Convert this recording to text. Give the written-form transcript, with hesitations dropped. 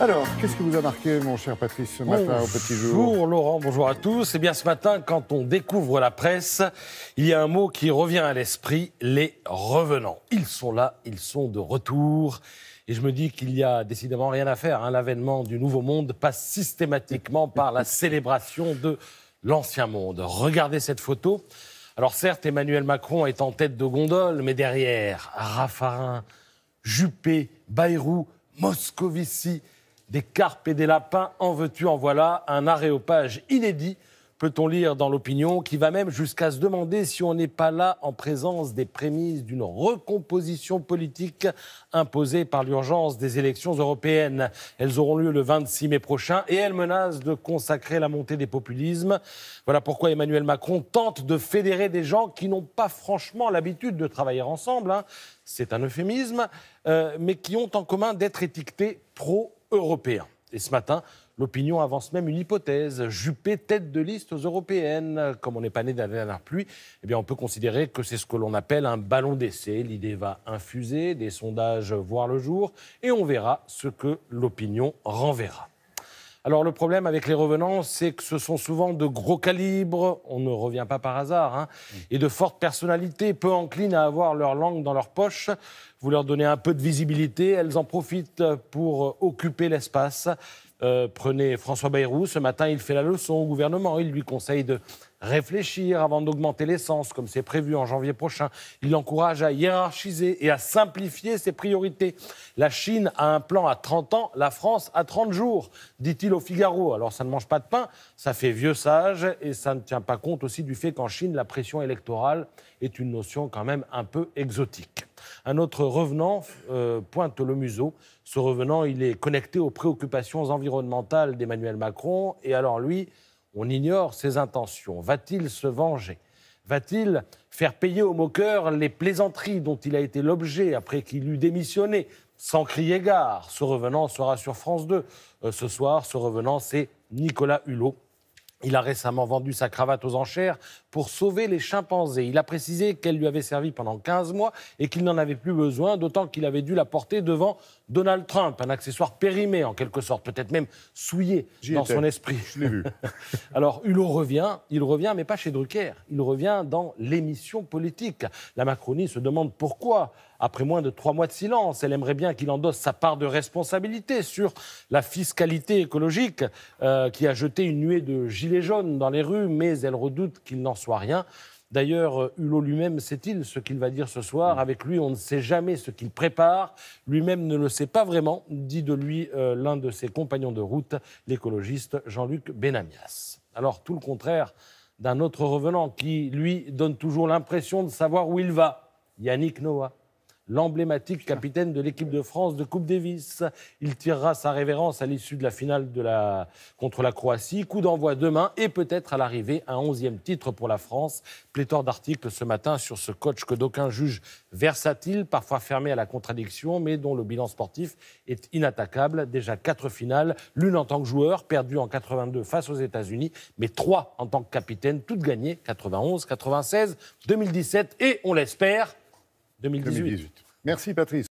Alors, qu'est-ce qui vous a marqué, mon cher Patrice, ce matin au petit jour? Bonjour Laurent, bonjour à tous. Eh bien, ce matin, quand on découvre la presse, il y a un mot qui revient à l'esprit, les revenants. Ils sont là, ils sont de retour. Et je me dis qu'il y a décidément rien à faire. L'avènement du nouveau monde passe systématiquement par la célébration de l'ancien monde. Regardez cette photo. Alors certes, Emmanuel Macron est en tête de gondole, mais derrière, Raffarin, Juppé, Bayrou, Moscovici, des carpes et des lapins, en veux-tu, en voilà, un aréopage inédit, peut-on lire dans l'opinion, qui va même jusqu'à se demander si on n'est pas là en présence des prémices d'une recomposition politique imposée par l'urgence des élections européennes. Elles auront lieu le 26 mai prochain et elles menacent de consacrer la montée des populismes. Voilà pourquoi Emmanuel Macron tente de fédérer des gens qui n'ont pas franchement l'habitude de travailler ensemble, c'est un euphémisme, mais qui ont en commun d'être étiquetés pro-européens. Et ce matin, l'opinion avance même une hypothèse. Juppé tête de liste aux européennes. Comme on n'est pas né de la dernière pluie, eh bien on peut considérer que c'est ce que l'on appelle un ballon d'essai. L'idée va infuser, des sondages voir le jour, et on verra ce que l'opinion renverra. Alors le problème avec les revenants, c'est que ce sont souvent de gros calibres, on ne revient pas par hasard, et de fortes personnalités, peu enclines à avoir leur langue dans leur poche. Vous leur donnez un peu de visibilité, elles en profitent pour occuper l'espace. Prenez François Bayrou, ce matin il fait la leçon au gouvernement, il lui conseille de réfléchir avant d'augmenter l'essence, comme c'est prévu en janvier prochain. Il l'encourage à hiérarchiser et à simplifier ses priorités. La Chine a un plan à 30 ans, la France à 30 jours, dit-il au Figaro. Alors ça ne mange pas de pain, ça fait vieux sage et ça ne tient pas compte aussi du fait qu'en Chine, la pression électorale est une notion quand même un peu exotique. Un autre revenant pointe le museau. Ce revenant, il est connecté aux préoccupations environnementales d'Emmanuel Macron. Et alors lui, on ignore ses intentions. Va-t-il se venger? Va-t-il faire payer aux moqueurs les plaisanteries dont il a été l'objet après qu'il eut démissionné? Sans crier gare, ce revenant sera sur France 2. Ce soir, ce revenant, c'est Nicolas Hulot. Il a récemment vendu sa cravate aux enchères pour sauver les chimpanzés. Il a précisé qu'elle lui avait servi pendant 15 mois et qu'il n'en avait plus besoin, d'autant qu'il avait dû la porter devant Donald Trump, un accessoire périmé en quelque sorte, peut-être même souillé dans son esprit. Je l'ai vu. Alors Hulot revient, mais pas chez Drucker, il revient dans l'émission politique. La Macronie se demande pourquoi. Après moins de 3 mois de silence, elle aimerait bien qu'il endosse sa part de responsabilité sur la fiscalité écologique qui a jeté une nuée de gilets jaunes dans les rues, mais elle redoute qu'il n'en soit rien. D'ailleurs, Hulot lui-même sait-il ce qu'il va dire ce soir? Avec lui, on ne sait jamais ce qu'il prépare. Lui-même ne le sait pas vraiment, dit de lui l'un de ses compagnons de route, l'écologiste Jean-Luc Benamias. Alors, tout le contraire d'un autre revenant qui, lui, donne toujours l'impression de savoir où il va, Yannick Noah. L'emblématique capitaine de l'équipe de France de Coupe Davis. Il tirera sa révérence à l'issue de la finale contre la Croatie. Coup d'envoi demain et peut-être à l'arrivée un 11e titre pour la France. Pléthore d'articles ce matin sur ce coach que d'aucuns jugent versatile, parfois fermé à la contradiction, mais dont le bilan sportif est inattaquable. Déjà 4 finales, l'une en tant que joueur, perdue en 82 face aux États-Unis, mais 3 en tant que capitaine, toutes gagnées, 91, 96, 2017 et, on l'espère, 2018. Merci Patrice.